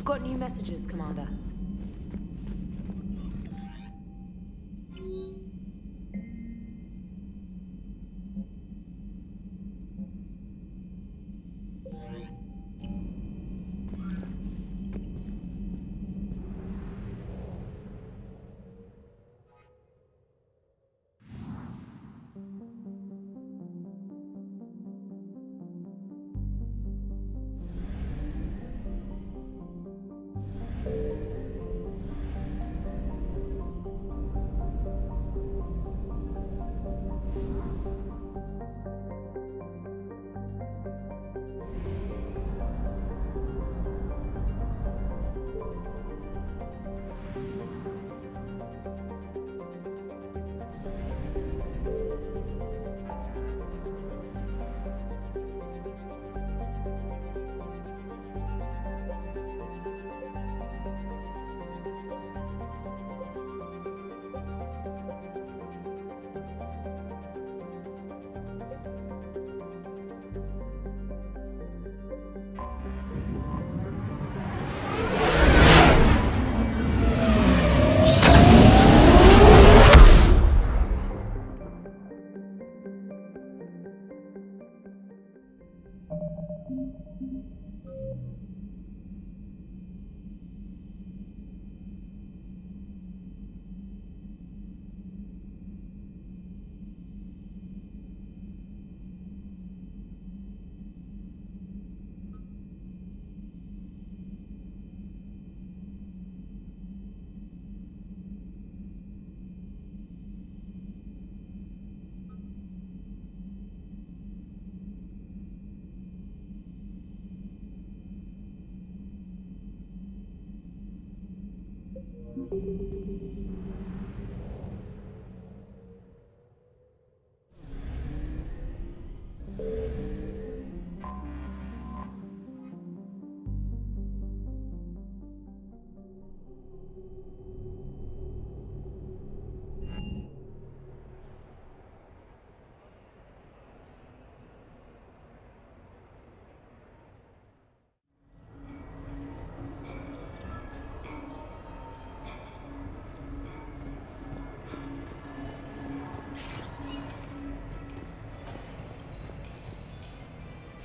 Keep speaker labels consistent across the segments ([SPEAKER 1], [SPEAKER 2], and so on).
[SPEAKER 1] got new messages, Commander.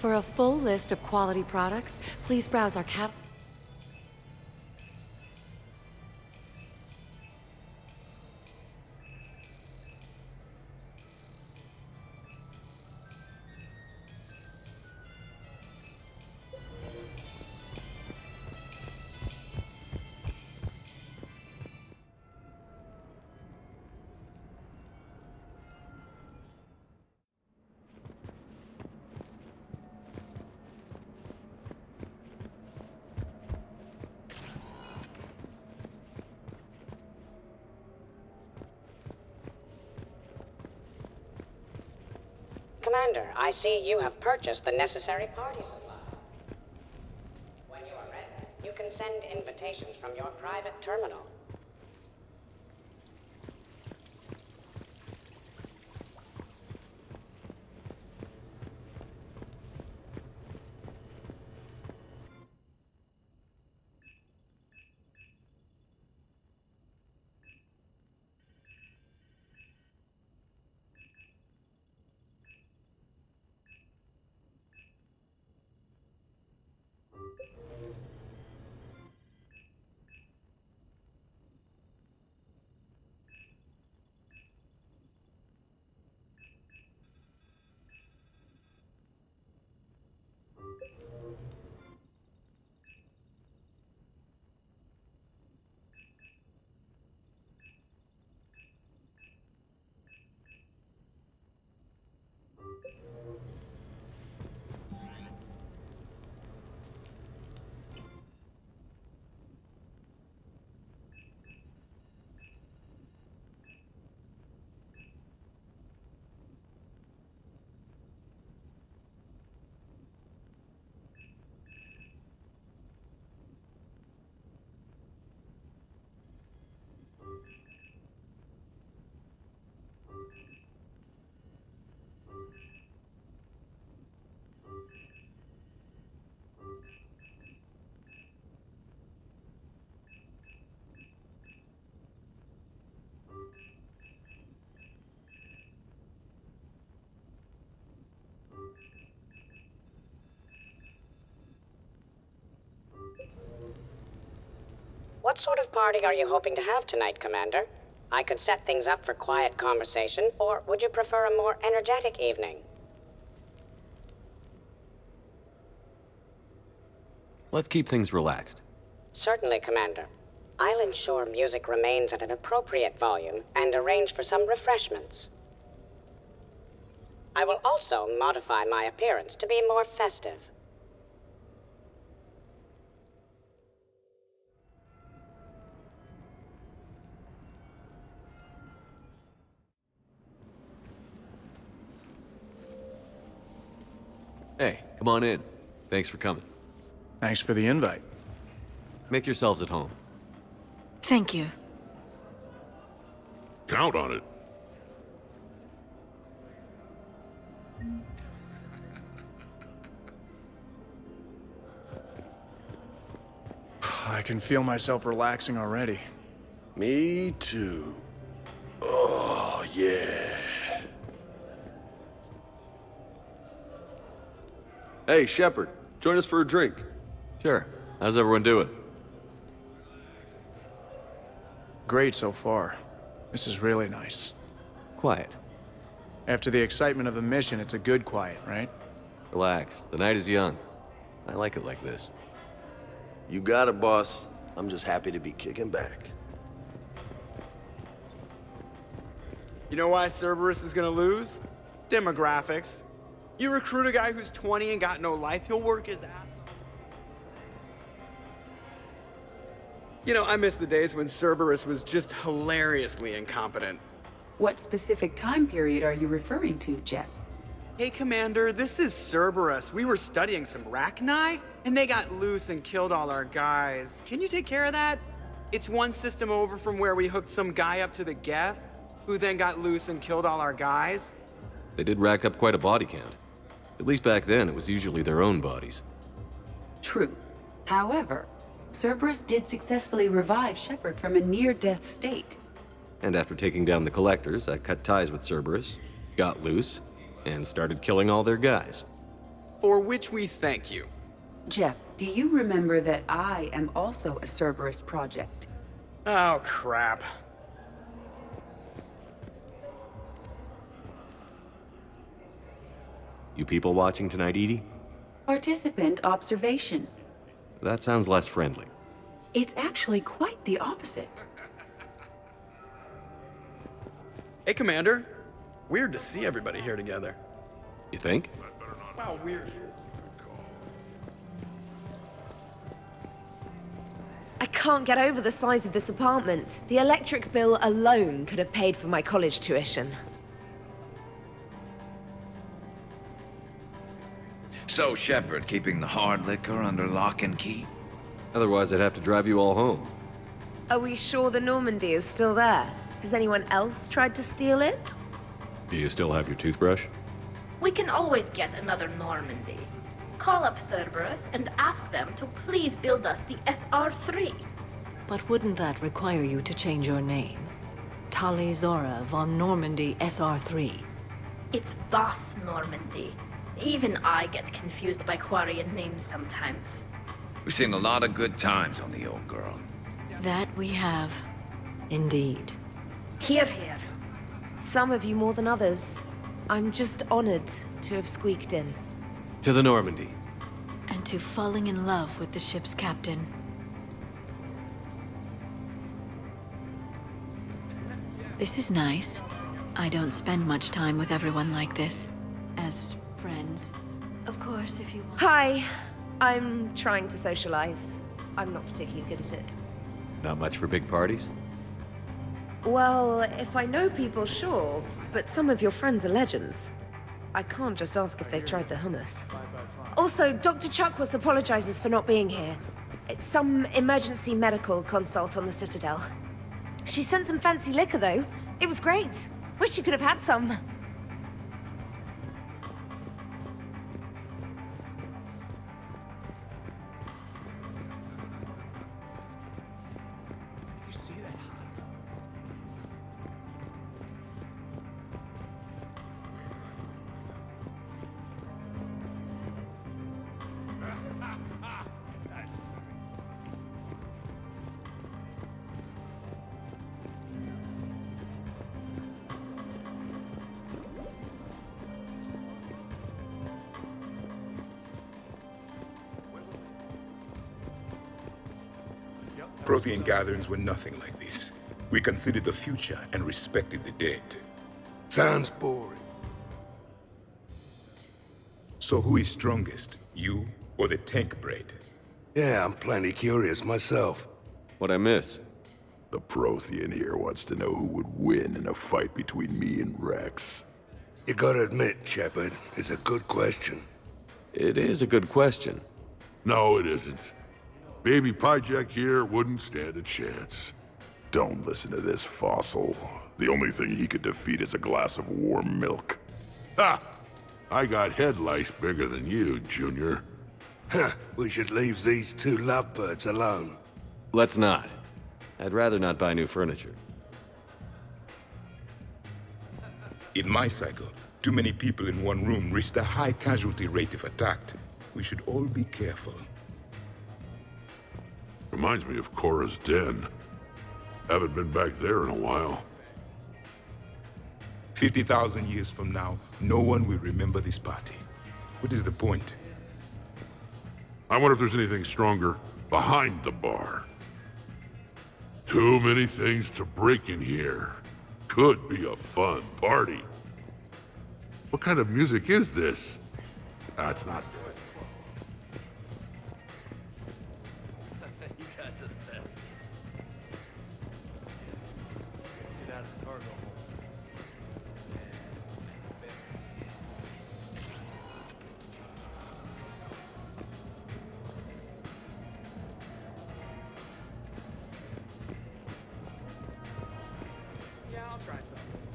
[SPEAKER 1] For a full list of quality products, please browse our catalog.
[SPEAKER 2] Commander, I see you have purchased the necessary party supplies. When you are ready, you can send invitations from your private terminal. sort of party are you hoping to have tonight, Commander? I could set things up for quiet conversation, or would you prefer a more energetic evening?
[SPEAKER 3] Let's keep things relaxed.
[SPEAKER 2] Certainly, Commander. I'll ensure music remains at an appropriate volume and arrange for some refreshments. I will also modify my appearance to be more festive.
[SPEAKER 3] Hey, come on in. Thanks for coming.
[SPEAKER 4] Thanks for the invite.
[SPEAKER 3] Make yourselves at home.
[SPEAKER 1] Thank you.
[SPEAKER 5] Count on it.
[SPEAKER 4] I can feel myself relaxing already.
[SPEAKER 5] Me too. Oh, yeah.
[SPEAKER 6] Hey, Shepard, join us for a drink.
[SPEAKER 3] Sure. How's everyone doing?
[SPEAKER 4] Great so far. This is really nice.
[SPEAKER 3] Quiet.
[SPEAKER 4] After the excitement of the mission, it's a good quiet, right?
[SPEAKER 3] Relax. The night is young. I like it like this.
[SPEAKER 6] You got it, boss. I'm just happy to be kicking back.
[SPEAKER 7] You know why Cerberus is gonna lose? Demographics. You recruit a guy who's 20 and got no life, he'll work his ass off. You know, I miss the days when Cerberus was just hilariously incompetent.
[SPEAKER 8] What specific time period are you referring to, Jeff?
[SPEAKER 7] Hey, Commander, this is Cerberus. We were studying some Rachni, and they got loose and killed all our guys. Can you take care of that? It's one system over from where we hooked some guy up to the Geth, who then got loose and killed all our guys.
[SPEAKER 3] They did rack up quite a body count. At least back then, it was usually their own bodies.
[SPEAKER 8] True. However, Cerberus did successfully revive Shepard from a near-death state.
[SPEAKER 3] And after taking down the Collectors, I cut ties with Cerberus, got loose, and started killing all their guys.
[SPEAKER 7] For which we thank you.
[SPEAKER 8] Jeff, do you remember that I am also a Cerberus project?
[SPEAKER 7] Oh, crap.
[SPEAKER 3] You people watching tonight, Edie?
[SPEAKER 8] Participant observation.
[SPEAKER 3] That sounds less friendly.
[SPEAKER 8] It's actually quite the opposite.
[SPEAKER 7] Hey, Commander. Weird to see everybody here together.
[SPEAKER 3] You think?
[SPEAKER 7] Wow, weird.
[SPEAKER 9] I can't get over the size of this apartment. The electric bill alone could have paid for my college tuition.
[SPEAKER 10] So, Shepard, keeping the hard liquor under lock and key?
[SPEAKER 3] Otherwise, I'd have to drive you all home.
[SPEAKER 9] Are we sure the Normandy is still there? Has anyone else tried to steal it?
[SPEAKER 3] Do you still have your toothbrush?
[SPEAKER 11] We can always get another Normandy. Call up Cerberus and ask them to please build us the SR-3.
[SPEAKER 1] But wouldn't that require you to change your name? Tali Zora von Normandy SR3.
[SPEAKER 11] It's Voss Normandy. Even I get confused by Quarian names sometimes.
[SPEAKER 10] We've seen a lot of good times on the old girl.
[SPEAKER 1] That we have. Indeed.
[SPEAKER 11] Hear, hear.
[SPEAKER 9] Some of you more than others. I'm just honored to have squeaked in.
[SPEAKER 3] To the Normandy.
[SPEAKER 1] And to falling in love with the ship's captain. This is nice. I don't spend much time with everyone like this. As friends. Of course, if you want.
[SPEAKER 9] Hi. I'm trying to socialize. I'm not particularly good at it.
[SPEAKER 3] Not much for big parties?
[SPEAKER 9] Well, if I know people, sure. But some of your friends are legends. I can't just ask if they've tried the hummus. Also, Dr. Chuckwas apologizes for not being here. It's some emergency medical consult on the Citadel. She sent some fancy liquor, though. It was great. Wish you could have had some.
[SPEAKER 12] Prothean gatherings were nothing like this. We considered the future and respected the dead.
[SPEAKER 5] Sounds boring.
[SPEAKER 12] So who is strongest, you or the tank braid?
[SPEAKER 5] Yeah, I'm plenty curious myself.
[SPEAKER 3] What'd I miss?
[SPEAKER 13] The Prothean here wants to know who would win in a fight between me and Rex.
[SPEAKER 5] You gotta admit, Shepard, it's a good question.
[SPEAKER 3] It is a good question.
[SPEAKER 13] No, it isn't. Baby Pyjak here wouldn't stand a chance. Don't listen to this fossil. The only thing he could defeat is a glass of warm milk. Ha! I got head lice bigger than you, Junior.
[SPEAKER 5] Huh, we should leave these two lovebirds alone.
[SPEAKER 3] Let's not. I'd rather not buy new furniture.
[SPEAKER 12] In my cycle, too many people in one room risked a high casualty rate if attacked. We should all be careful.
[SPEAKER 13] Reminds me of Cora's den. Haven't been back there in a while.
[SPEAKER 12] 50,000 years from now, no one will remember this party. What is the point?
[SPEAKER 13] I wonder if there's anything stronger behind the bar. Too many things to break in here. Could be a fun party. What kind of music is this? That's not good.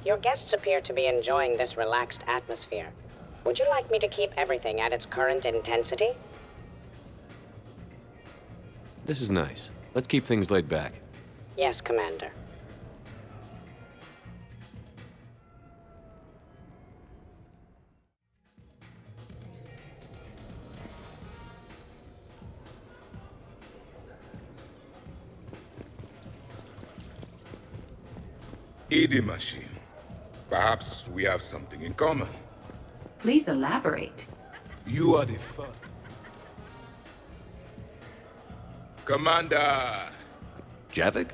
[SPEAKER 2] Your guests appear to be enjoying this relaxed atmosphere. Would you like me to keep everything at its current intensity?
[SPEAKER 3] This is nice. Let's keep things laid back.
[SPEAKER 2] Yes, Commander.
[SPEAKER 12] AD machine. Perhaps we have something in common.
[SPEAKER 8] Please elaborate.
[SPEAKER 12] You are the first. Commander!
[SPEAKER 3] Javik?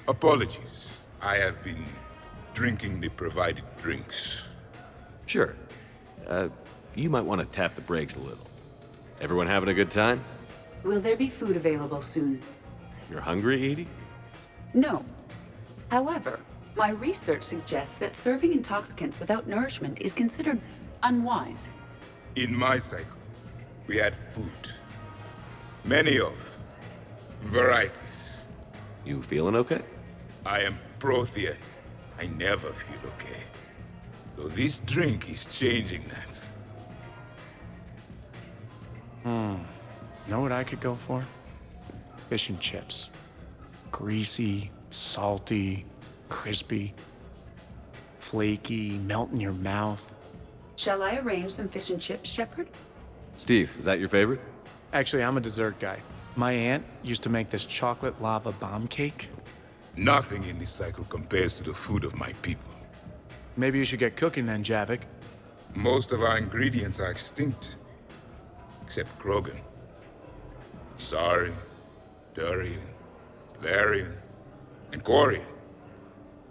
[SPEAKER 12] Apologies. I have been drinking the provided drinks.
[SPEAKER 3] Sure. You might want to tap the brakes a little. Everyone having a good time?
[SPEAKER 8] Will there be food available soon?
[SPEAKER 3] You're hungry, Edie?
[SPEAKER 8] No. However, my research suggests that serving intoxicants without nourishment is considered unwise.
[SPEAKER 12] In my cycle, we had food. Many of varieties.
[SPEAKER 3] You feeling okay?
[SPEAKER 12] I am Prothean. I never feel okay. Though this drink is changing that.
[SPEAKER 4] Know what I could go for? Fish and chips. Greasy, salty, crispy, flaky, melt in your mouth.
[SPEAKER 8] Shall I arrange some fish and chips, Shepard?
[SPEAKER 3] Steve, is that your favorite?
[SPEAKER 4] Actually, I'm a dessert guy. My aunt used to make this chocolate lava bomb cake.
[SPEAKER 12] Nothing in this cycle compares to the food of my people.
[SPEAKER 4] Maybe you should get cooking then, Javik.
[SPEAKER 12] Most of our ingredients are extinct. Except Krogan. Sarin, Durian, Larian, and Quarian.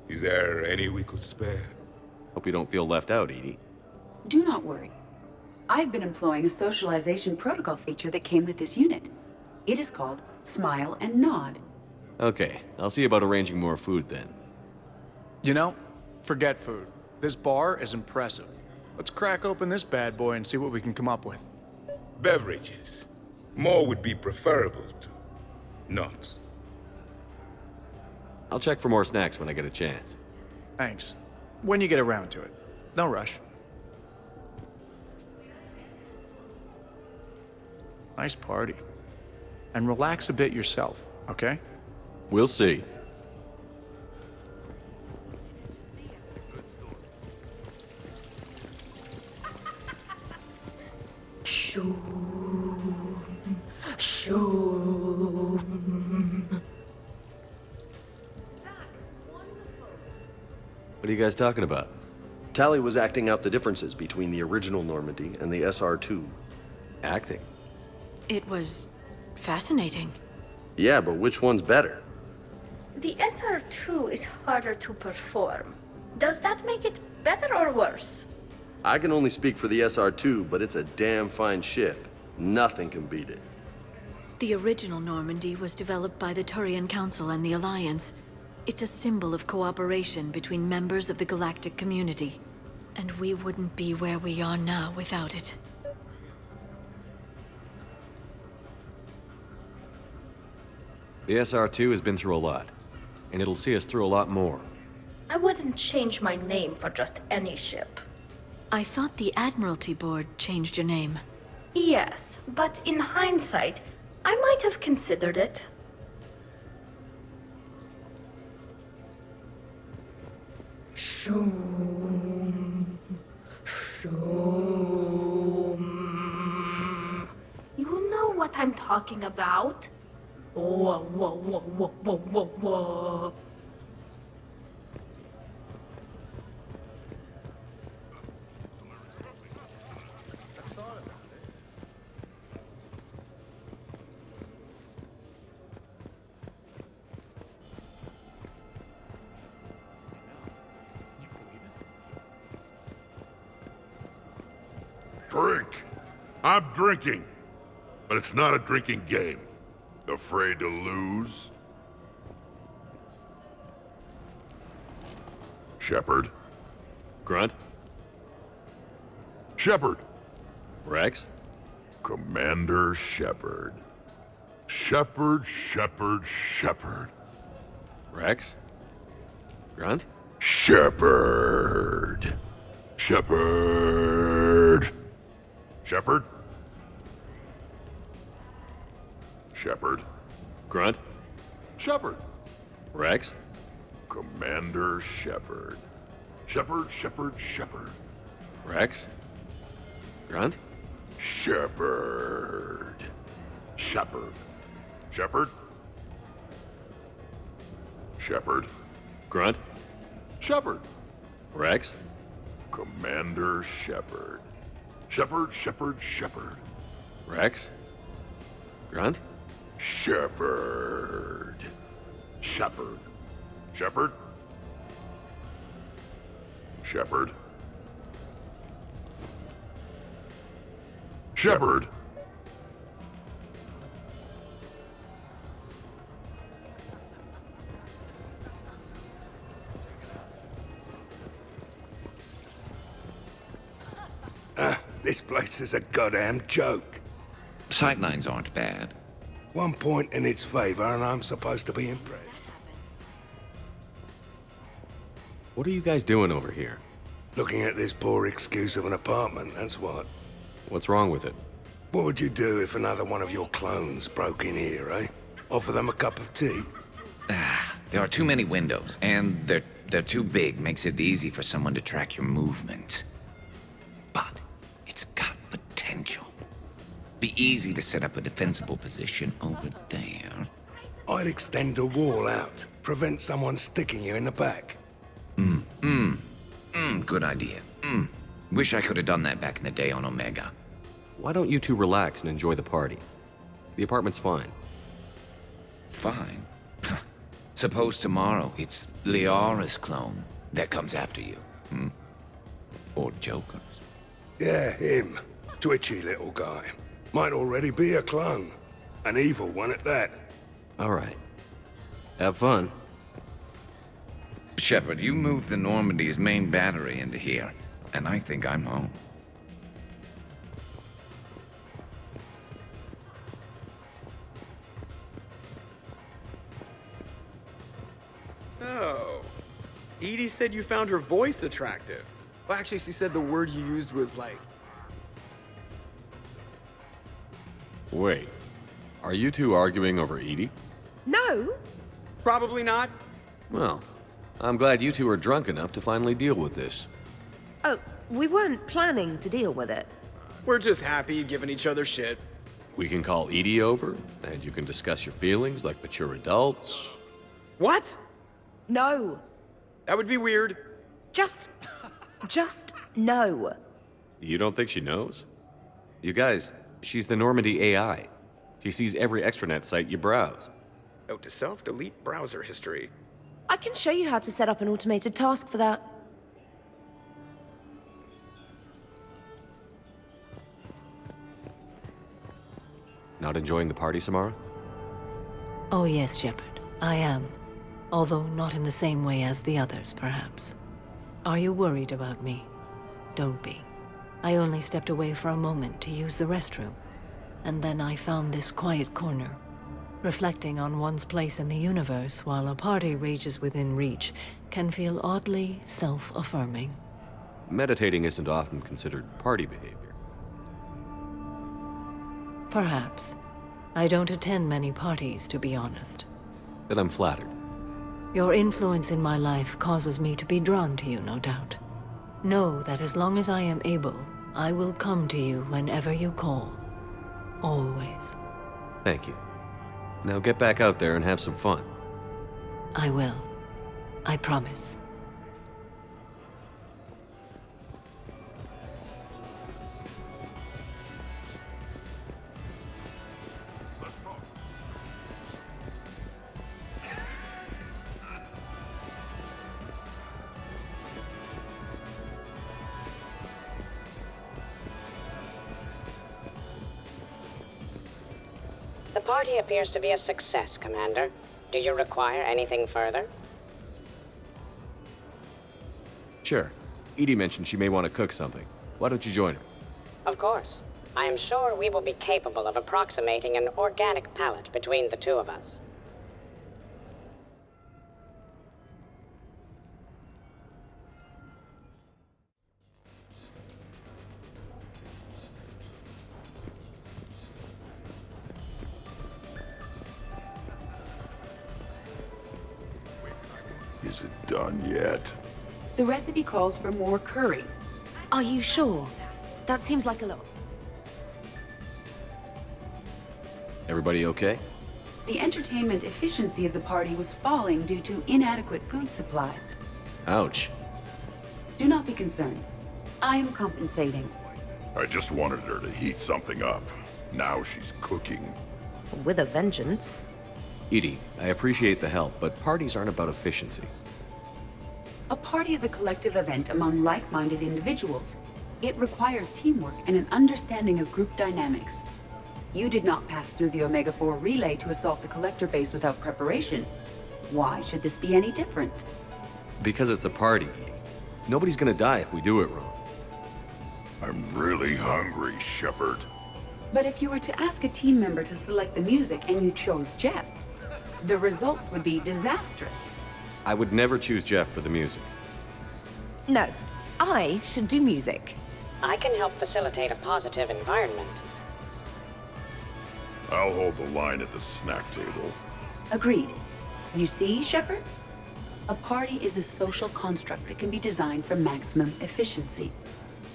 [SPEAKER 12] Is there any we could spare?
[SPEAKER 3] Hope you don't feel left out, Edie.
[SPEAKER 8] Do not worry. I've been employing a socialization protocol feature that came with this unit. It is called Smile and Nod.
[SPEAKER 3] Okay, I'll see about arranging more food then.
[SPEAKER 4] You know, forget food. This bar is impressive. Let's crack open this bad boy and see what we can come up with.
[SPEAKER 12] Beverages. More would be preferable to not.
[SPEAKER 3] I'll check for more snacks when I get a chance.
[SPEAKER 4] Thanks. When you get around to it. No rush. Nice party. And relax a bit yourself, okay?
[SPEAKER 3] We'll see. What are you guys talking about?
[SPEAKER 6] Tali was acting out the differences between the original Normandy and the SR-2.
[SPEAKER 3] Acting?
[SPEAKER 1] It was fascinating.
[SPEAKER 6] Yeah, but which one's better?
[SPEAKER 11] The SR2 is harder to perform. Does that make it better or worse?
[SPEAKER 6] I can only speak for the SR2, but it's a damn fine ship. Nothing can beat it.
[SPEAKER 1] The original Normandy was developed by the Turian Council and the Alliance. It's a symbol of cooperation between members of the galactic community. And we wouldn't be where we are now without it.
[SPEAKER 3] The SR2 has been through a lot, and it'll see us through a lot more.
[SPEAKER 11] I wouldn't change my name for just any ship.
[SPEAKER 1] I thought the Admiralty Board changed your name.
[SPEAKER 11] Yes, but in hindsight, I might have considered it. Shoom. Shoom. You know what I'm talking about? Whoa, whoa, whoa, whoa, whoa, whoa, whoa.
[SPEAKER 13] Drink. I'm drinking. But it's not a drinking game. Afraid to lose? Shepard.
[SPEAKER 3] Grunt?
[SPEAKER 13] Shepard.
[SPEAKER 3] Rex?
[SPEAKER 13] Commander Shepard. Shepard, Shepard, Shepard.
[SPEAKER 3] Rex? Grunt?
[SPEAKER 13] Shepard. Shepard. Shepard? Shepard.
[SPEAKER 3] Grunt?
[SPEAKER 13] Shepard.
[SPEAKER 3] Rex?
[SPEAKER 13] Commander Shepard. Shepard, Shepard, Shepard.
[SPEAKER 3] Rex? Grunt?
[SPEAKER 13] Shepard. Shepard. Shepard? Shepard.
[SPEAKER 3] Grunt?
[SPEAKER 13] Shepard.
[SPEAKER 3] Rex?
[SPEAKER 13] Commander Shepard. Shepard, Shepard, Shepard.
[SPEAKER 3] Rex? Grunt?
[SPEAKER 13] Shepard. Shepard. Shepard? Shepard. Shepard.
[SPEAKER 5] This place is a goddamn joke.
[SPEAKER 10] Sightlines aren't bad.
[SPEAKER 5] 1 point in its favor, and I'm supposed to be impressed.
[SPEAKER 3] What are you guys doing over here?
[SPEAKER 5] Looking at this poor excuse of an apartment, that's what.
[SPEAKER 3] What's wrong with it?
[SPEAKER 5] What would you do if another one of your clones broke in here, eh? Offer them a cup of tea?
[SPEAKER 10] There are too many windows, and they're too big. Makes it easy for someone to track your movement. But it's got potential. Be easy to set up a defensible position over there.
[SPEAKER 5] I'd extend the wall out. Prevent someone sticking you in the back.
[SPEAKER 10] Good idea. Wish I could have done that back in the day on Omega.
[SPEAKER 3] Why don't you two relax and enjoy the party? The apartment's fine.
[SPEAKER 10] Fine. Suppose tomorrow it's Liara's clone that comes after you. Or Joker's.
[SPEAKER 5] Yeah, him. Twitchy little guy. Might already be a clone. An evil one at that.
[SPEAKER 3] All right. Have fun.
[SPEAKER 10] Shepard, you moved the Normandy's main battery into here, and I think I'm home.
[SPEAKER 7] So, Edie said you found her voice attractive. Well, actually, she said the word you used was like...
[SPEAKER 3] Wait. Are you two arguing over Edie?
[SPEAKER 9] No.
[SPEAKER 7] Probably not.
[SPEAKER 3] Well, I'm glad you two are drunk enough to finally deal with this.
[SPEAKER 9] Oh, we weren't planning to deal with it.
[SPEAKER 7] We're just happy giving each other shit.
[SPEAKER 3] We can call Edie over, and you can discuss your feelings like mature adults.
[SPEAKER 7] What?
[SPEAKER 9] No.
[SPEAKER 7] That would be weird.
[SPEAKER 9] Just no.
[SPEAKER 3] You don't think she knows? You guys, she's the Normandy AI. She sees every extranet site you browse.
[SPEAKER 7] Note to self, delete browser history.
[SPEAKER 9] I can show you how to set up an automated task for that.
[SPEAKER 3] Not enjoying the party, Samara?
[SPEAKER 14] Oh yes, Shepard, I am. Although not in the same way as the others, perhaps. Are you worried about me? Don't be. I only stepped away for a moment to use the restroom, and then I found this quiet corner. Reflecting on one's place in the universe while a party rages within reach can feel oddly self-affirming.
[SPEAKER 3] Meditating isn't often considered party behavior.
[SPEAKER 14] Perhaps. I don't attend many parties, to be honest.
[SPEAKER 3] Then I'm flattered.
[SPEAKER 14] Your influence in my life causes me to be drawn to you, no doubt. Know that as long as I am able, I will come to you whenever you call. Always.
[SPEAKER 3] Thank you. Now get back out there and have some fun.
[SPEAKER 14] I will. I promise.
[SPEAKER 2] The party appears to be a success, Commander. Do you require anything further?
[SPEAKER 3] Sure. Edie mentioned she may want to cook something. Why don't you join her?
[SPEAKER 2] Of course. I am sure we will be capable of approximating an organic palate between the two of us.
[SPEAKER 5] Is it done yet?
[SPEAKER 8] The recipe calls for more curry.
[SPEAKER 9] Are you sure? That seems like a lot.
[SPEAKER 3] Everybody okay?
[SPEAKER 8] The entertainment efficiency of the party was falling due to inadequate food supplies.
[SPEAKER 3] Ouch.
[SPEAKER 8] Do not be concerned. I am compensating.
[SPEAKER 5] I just wanted her to heat something up. Now she's cooking.
[SPEAKER 9] With a vengeance.
[SPEAKER 3] Edie, I appreciate the help, but parties aren't about efficiency.
[SPEAKER 8] A party is a collective event among like-minded individuals. It requires teamwork and an understanding of group dynamics. You did not pass through the Omega-4 relay to assault the Collector base without preparation. Why should this be any different?
[SPEAKER 3] Because it's a party, Edie. Nobody's gonna die if we do it wrong.
[SPEAKER 5] I'm really hungry, Shepard.
[SPEAKER 8] But if you were to ask a team member to select the music and you chose Jeff, the results would be disastrous.
[SPEAKER 3] I would never choose Jeff for the music.
[SPEAKER 9] No, I should do music.
[SPEAKER 2] I can help facilitate a positive environment.
[SPEAKER 5] I'll hold the line at the snack table.
[SPEAKER 8] Agreed. You see, Shepard? A party is a social construct that can be designed for maximum efficiency.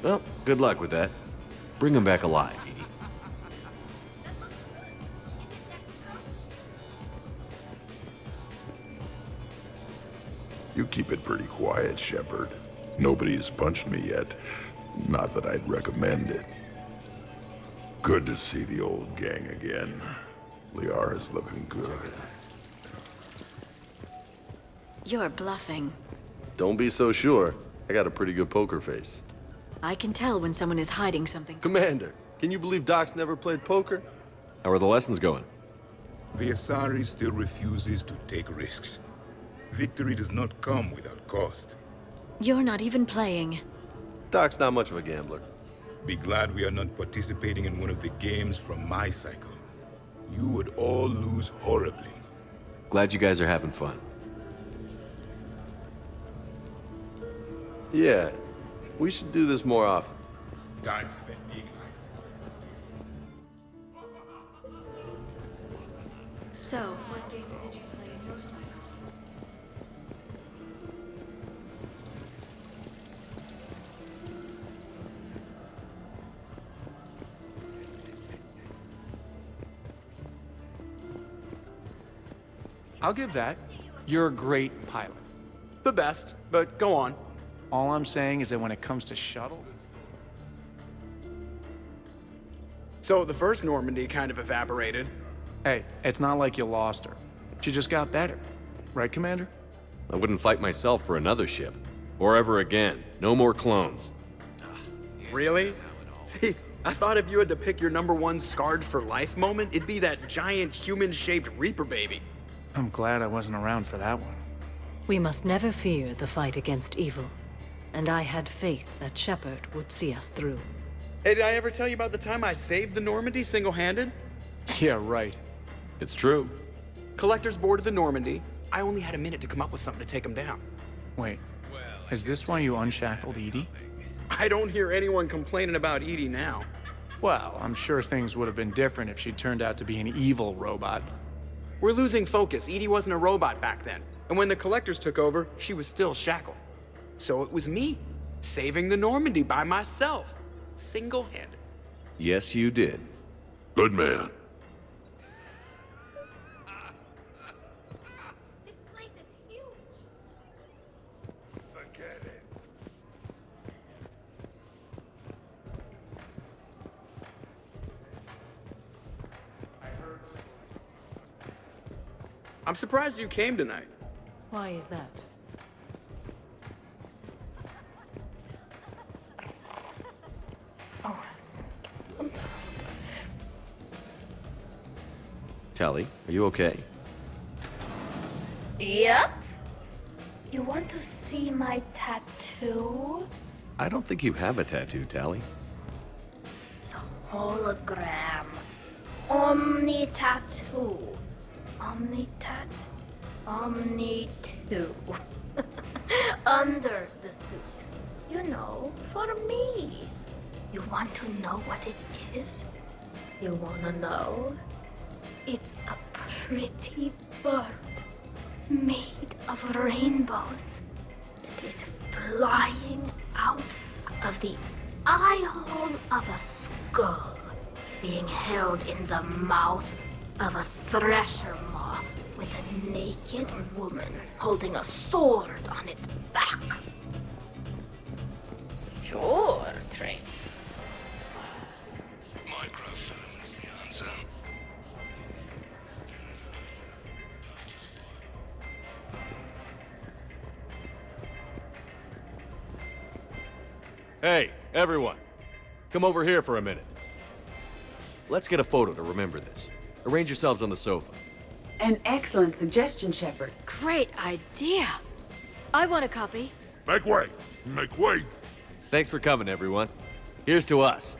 [SPEAKER 3] Well, good luck with that. Bring him back alive, Edie.
[SPEAKER 5] You keep it pretty quiet, Shepard. Nobody's punched me yet. Not that I'd recommend it. Good to see the old gang again. Liara's looking good.
[SPEAKER 1] You're bluffing.
[SPEAKER 6] Don't be so sure. I got a pretty good poker face.
[SPEAKER 1] I can tell when someone is hiding something.
[SPEAKER 6] Commander, can you believe Doc's never played poker?
[SPEAKER 3] How are the lessons going?
[SPEAKER 12] The Asari still refuses to take risks. Victory does not come without cost.
[SPEAKER 1] You're not even playing.
[SPEAKER 6] Doc's not much of a gambler.
[SPEAKER 12] Be glad we are not participating in one of the games from my cycle. You would all lose horribly.
[SPEAKER 3] Glad you guys are having fun.
[SPEAKER 6] Yeah, we should do this more often.
[SPEAKER 12] Time spent being
[SPEAKER 1] So, what games did you play in your cycle?
[SPEAKER 4] I'll give that. You're a great pilot.
[SPEAKER 7] The best, but go on.
[SPEAKER 4] All I'm saying is that when it comes to shuttles...
[SPEAKER 7] So the first Normandy kind of evaporated.
[SPEAKER 4] Hey, it's not like you lost her. She just got better. Right, Commander?
[SPEAKER 3] I wouldn't fight myself for another ship. Or ever again. No more clones.
[SPEAKER 7] Really? See, I thought if you had to pick your #1 scarred for life moment, it'd be that giant human-shaped Reaper baby.
[SPEAKER 4] I'm glad I wasn't around for that one.
[SPEAKER 14] We must never fear the fight against evil. And I had faith that Shepard would see us through.
[SPEAKER 7] Hey, did I ever tell you about the time I saved the Normandy single-handed?
[SPEAKER 4] Yeah, right.
[SPEAKER 3] It's true.
[SPEAKER 7] Collectors boarded the Normandy. I only had a minute to come up with something to take them down.
[SPEAKER 4] Wait, is this why you unshackled EDI?
[SPEAKER 7] I don't hear anyone complaining about EDI now.
[SPEAKER 4] Well, I'm sure things would have been different if she turned out to be an evil robot.
[SPEAKER 7] We're losing focus. EDI wasn't a robot back then. And when the Collectors took over, she was still shackled. So it was me, saving the Normandy by myself, single-handed.
[SPEAKER 3] Yes, you did.
[SPEAKER 13] Good man.
[SPEAKER 7] I'm surprised you came tonight.
[SPEAKER 14] Why is that?
[SPEAKER 3] Tali, are you okay?
[SPEAKER 11] Yep. You want to see my tattoo?
[SPEAKER 3] I don't think you have a tattoo, Tali.
[SPEAKER 11] It's a hologram. Omni tattoo. Omni-tat. Omni-2. Under the suit. You know, for me. You want to know what it is? You wanna know? It's a pretty bird made of rainbows. It is flying out of the eye hole of a skull, being held in the mouth of a thresher maw with a naked woman holding a sword on its back. Sure, Train.
[SPEAKER 12] Microfilm is the answer.
[SPEAKER 3] Hey, everyone. Come over here for a minute. Let's get a photo to remember this. Arrange yourselves on the sofa.
[SPEAKER 8] An excellent suggestion, Shepard.
[SPEAKER 1] Great idea. I want a copy.
[SPEAKER 13] Make way! Make way!
[SPEAKER 3] Thanks for coming, everyone. Here's to us.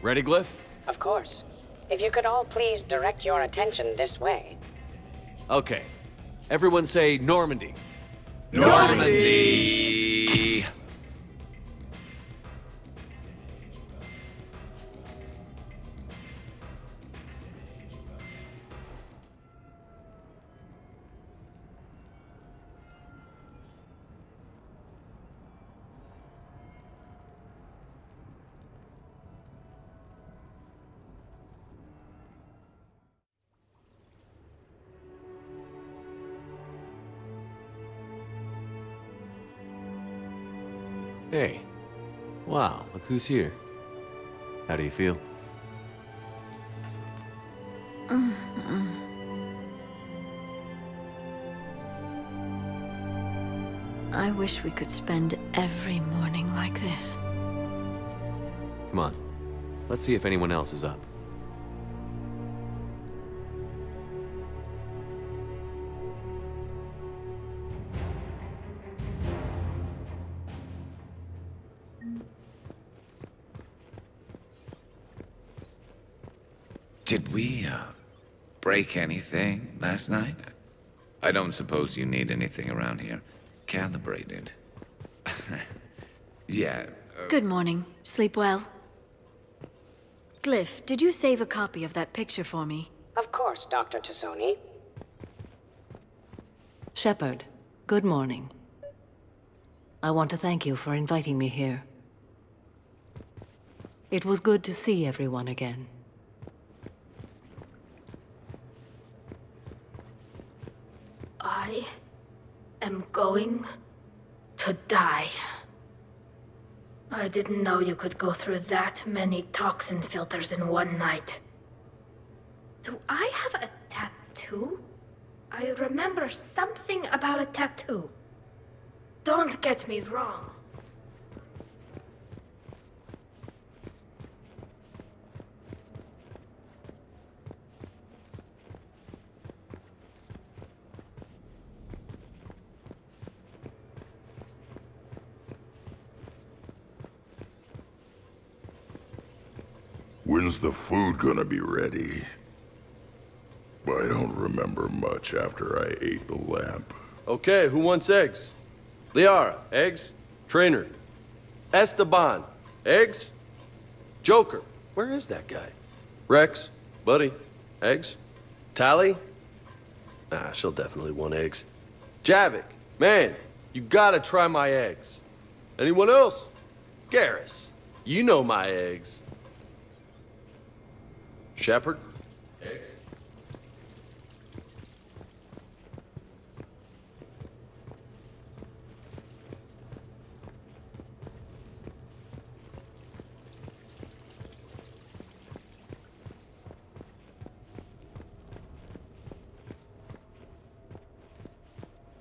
[SPEAKER 3] Ready, Glyph?
[SPEAKER 2] Of course. If you could all please direct your attention this way.
[SPEAKER 3] Okay. Everyone say Normandy.
[SPEAKER 10] Normandy!
[SPEAKER 3] Hey. Wow, look who's here. How do you feel?
[SPEAKER 1] I wish we could spend every morning like this.
[SPEAKER 3] Come on. Let's see if anyone else is up.
[SPEAKER 10] Did we, break anything last night? I don't suppose you need anything around here. Calibrated. Yeah.
[SPEAKER 1] Good morning. Sleep well? Glyph, did you save a copy of that picture for me?
[SPEAKER 2] Of course, Dr. Tassoni.
[SPEAKER 14] Shepard, good morning. I want to thank you for inviting me here. It was good to see everyone again.
[SPEAKER 11] I am going to die. I didn't know you could go through that many toxin filters in one night. Do I have a tattoo? I remember something about a tattoo. Don't get me wrong.
[SPEAKER 5] When's the food gonna be ready? I don't remember much after I ate the lamp.
[SPEAKER 6] Okay, who wants eggs? Liara, eggs? Trainer. Esteban, eggs? Joker, where is that guy? Rex, buddy, eggs? Tally? Ah, she'll definitely want eggs. Javik, man, you gotta try my eggs. Anyone else? Garrus, you know my eggs. Shepard? Eggs?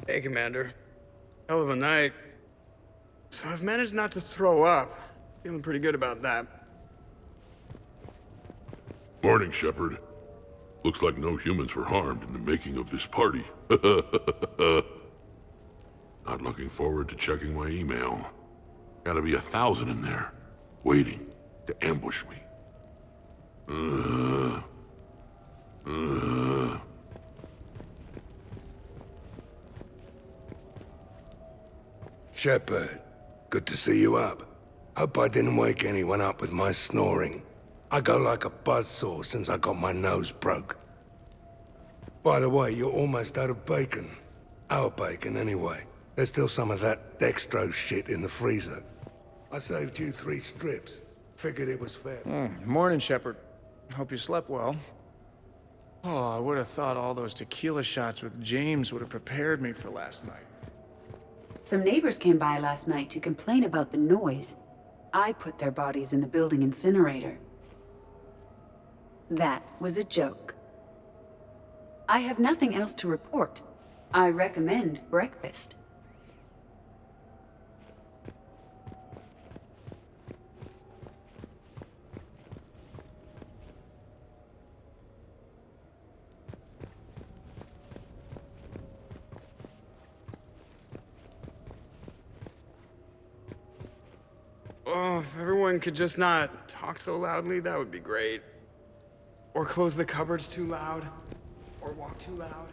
[SPEAKER 7] Hey, Commander. Hell of a night. So I've managed not to throw up. Feeling pretty good about that.
[SPEAKER 13] Morning, Shepard. Looks like no humans were harmed in the making of this party. Not looking forward to checking my email. Gotta be 1,000 in there, waiting to ambush me.
[SPEAKER 15] Shepard, good to see you up. Hope I didn't wake anyone up with my snoring. I go like a buzzsaw since I got my nose broke. By the way, you're almost out of bacon. Our bacon, anyway. There's still some of that dextrose shit in the freezer. I saved you 3 strips. Figured it was fair.
[SPEAKER 4] Morning, Shepard. Hope you slept well. Oh, I would have thought all those tequila shots with James would have prepared me for last night.
[SPEAKER 8] Some neighbors came by last night to complain about the noise. I put their bodies in the building incinerator. That was a joke. I have nothing else to report. I recommend breakfast.
[SPEAKER 7] Oh, if everyone could just not talk so loudly, that would be great. Or close the cupboards too loud. Or walk too loud.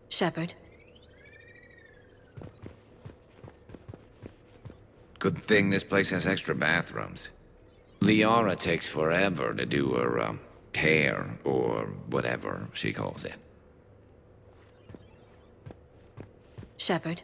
[SPEAKER 1] Shepard.
[SPEAKER 10] Good thing this place has extra bathrooms. Liara takes forever to do her, hair, or whatever she calls it.
[SPEAKER 1] Shepard.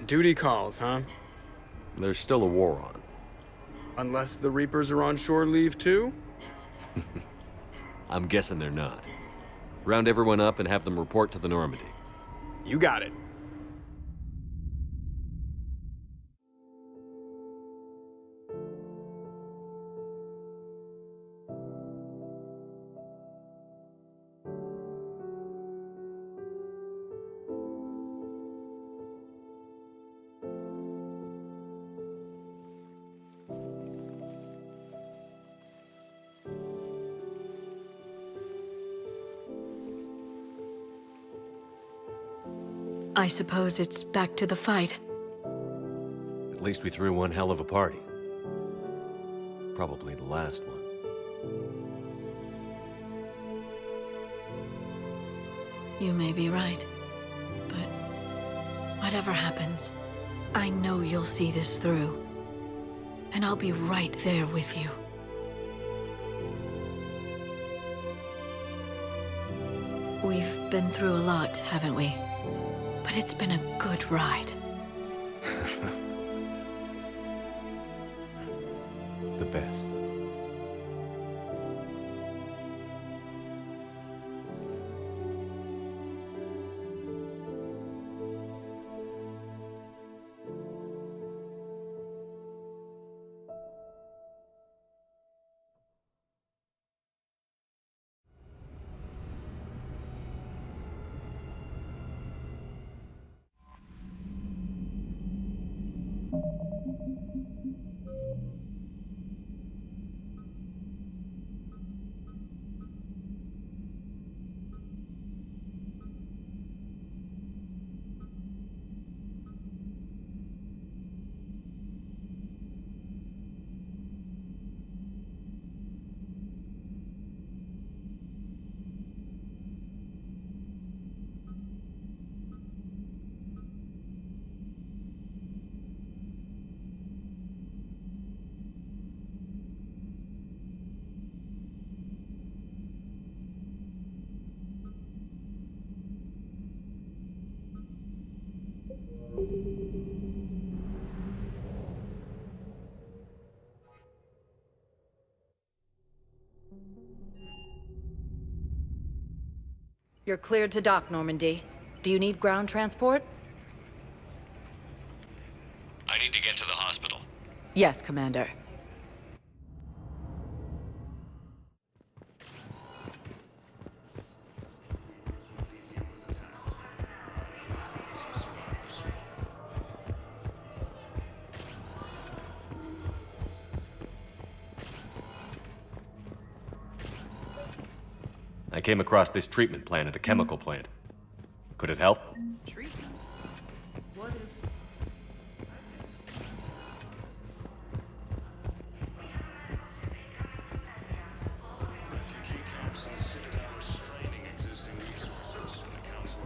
[SPEAKER 7] Duty calls, huh?
[SPEAKER 3] There's still a war on.
[SPEAKER 7] Unless the Reapers are on shore leave too?
[SPEAKER 3] I'm guessing they're not. Round everyone up and have them report to the Normandy.
[SPEAKER 7] You got it.
[SPEAKER 1] I suppose it's back to the fight.
[SPEAKER 3] At least we threw one hell of a party. Probably the last one.
[SPEAKER 1] You may be right. But whatever happens, I know you'll see this through. And I'll be right there with you. We've been through a lot, haven't we? But it's been a good ride.
[SPEAKER 3] The best.
[SPEAKER 16] You're cleared to dock, Normandy. Do you need ground transport?
[SPEAKER 3] I need to get to the hospital.
[SPEAKER 16] Yes, Commander.
[SPEAKER 3] I came across this treatment plant at a chemical plant. Could it help?
[SPEAKER 7] Treatment? What if...
[SPEAKER 17] Refugee camps and Citadel restraining existing resources in the Council.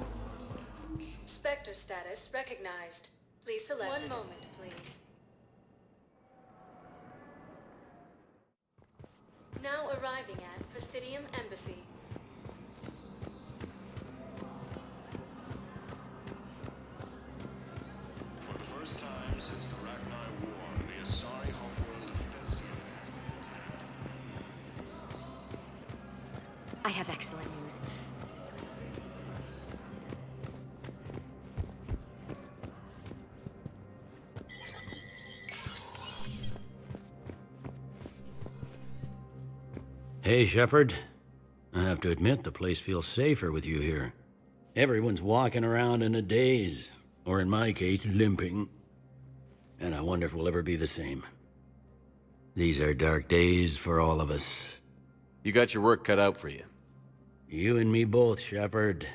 [SPEAKER 18] Spectre status recognized. Please select. One moment, please. Now arriving at Presidium Embassy.
[SPEAKER 17] For the first time since the Rachni War, the Asari homeworld offensive.
[SPEAKER 19] I have excellent news.
[SPEAKER 20] Hey, Shepard. I have to admit, the place feels safer with you here. Everyone's walking around in a daze, or in my case, limping. And I wonder if we'll ever be the same. These are dark days for all of us.
[SPEAKER 3] You got your work cut out for you.
[SPEAKER 20] You and me both, Shepard.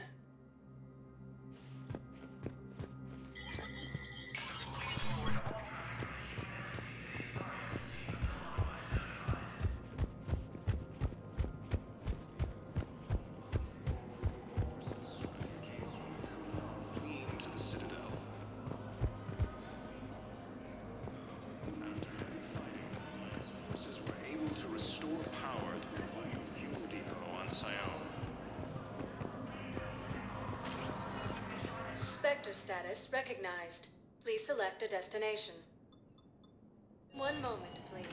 [SPEAKER 18] Spectre status recognized. Please select a destination. One moment, please.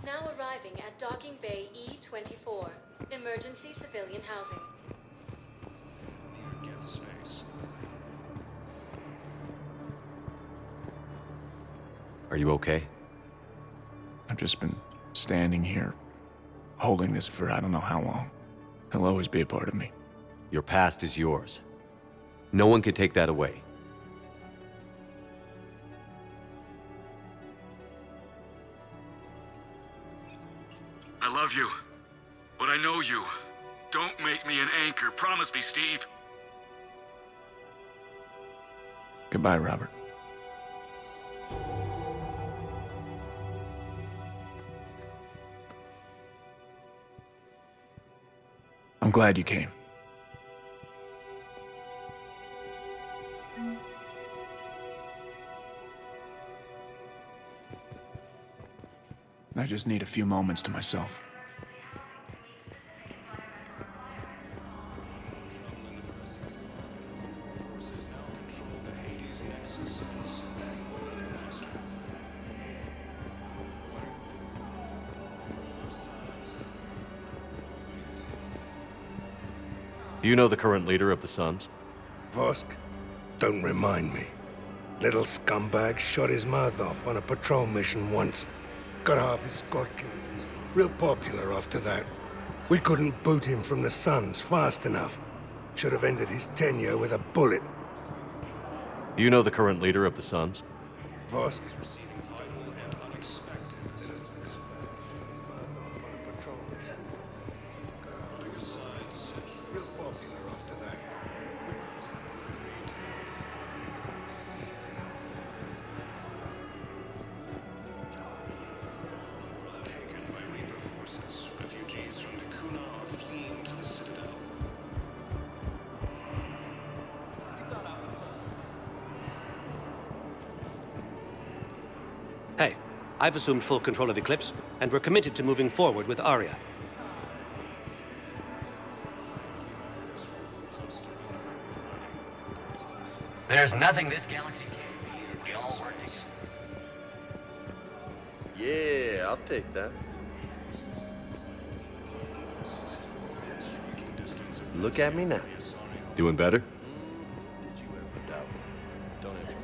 [SPEAKER 18] Now arriving at Docking Bay E-24. Emergency civilian housing.
[SPEAKER 17] Get space.
[SPEAKER 3] Are you okay?
[SPEAKER 4] I've just been standing here, holding this for I don't know how long. He'll always be a part of me.
[SPEAKER 3] Your past is yours. No one can take that away.
[SPEAKER 21] I love you, but I know you.
[SPEAKER 19] Don't make me an anchor. Promise me, Steve.
[SPEAKER 4] Goodbye, Robert. I'm glad you came. I just need a few moments to myself.
[SPEAKER 3] Do you know the current leader of the Suns?
[SPEAKER 15] Vosk? Don't remind me. Little scumbag shot his mouth off on a patrol mission once. Got half his squad killed. Real popular after that. We couldn't boot him from the Suns fast enough. Should have ended his tenure with a bullet.
[SPEAKER 3] Do you know the current leader of the Suns?
[SPEAKER 15] Vosk?
[SPEAKER 2] Hey, I've assumed full control of Eclipse, and we're committed to moving forward with Aria.
[SPEAKER 21] There's nothing this galaxy can't be. We all work together.
[SPEAKER 6] Yeah, I'll take that. Look at me now.
[SPEAKER 3] Doing better?
[SPEAKER 6] Did you ever doubt me? Don't answer.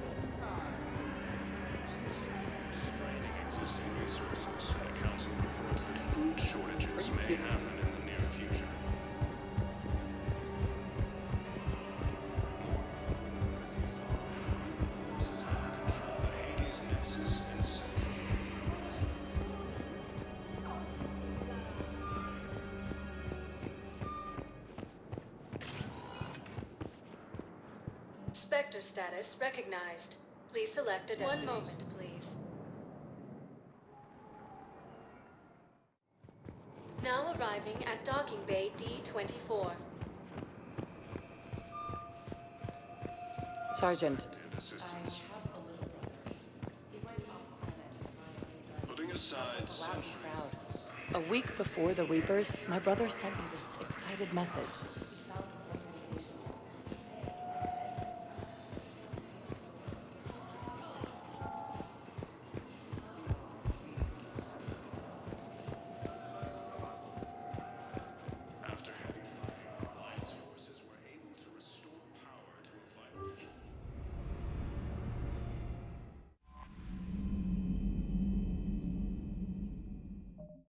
[SPEAKER 17] Existing resources. The Council reports that food shortages may happen in the near future. The Hades Nexus and
[SPEAKER 18] Spectre status recognized. Please select a destination. 1 moment, please. Now arriving at docking bay D-24.
[SPEAKER 16] Sergeant,
[SPEAKER 17] putting aside
[SPEAKER 16] loud crowd. A week before the Reapers, my brother sent me this excited message.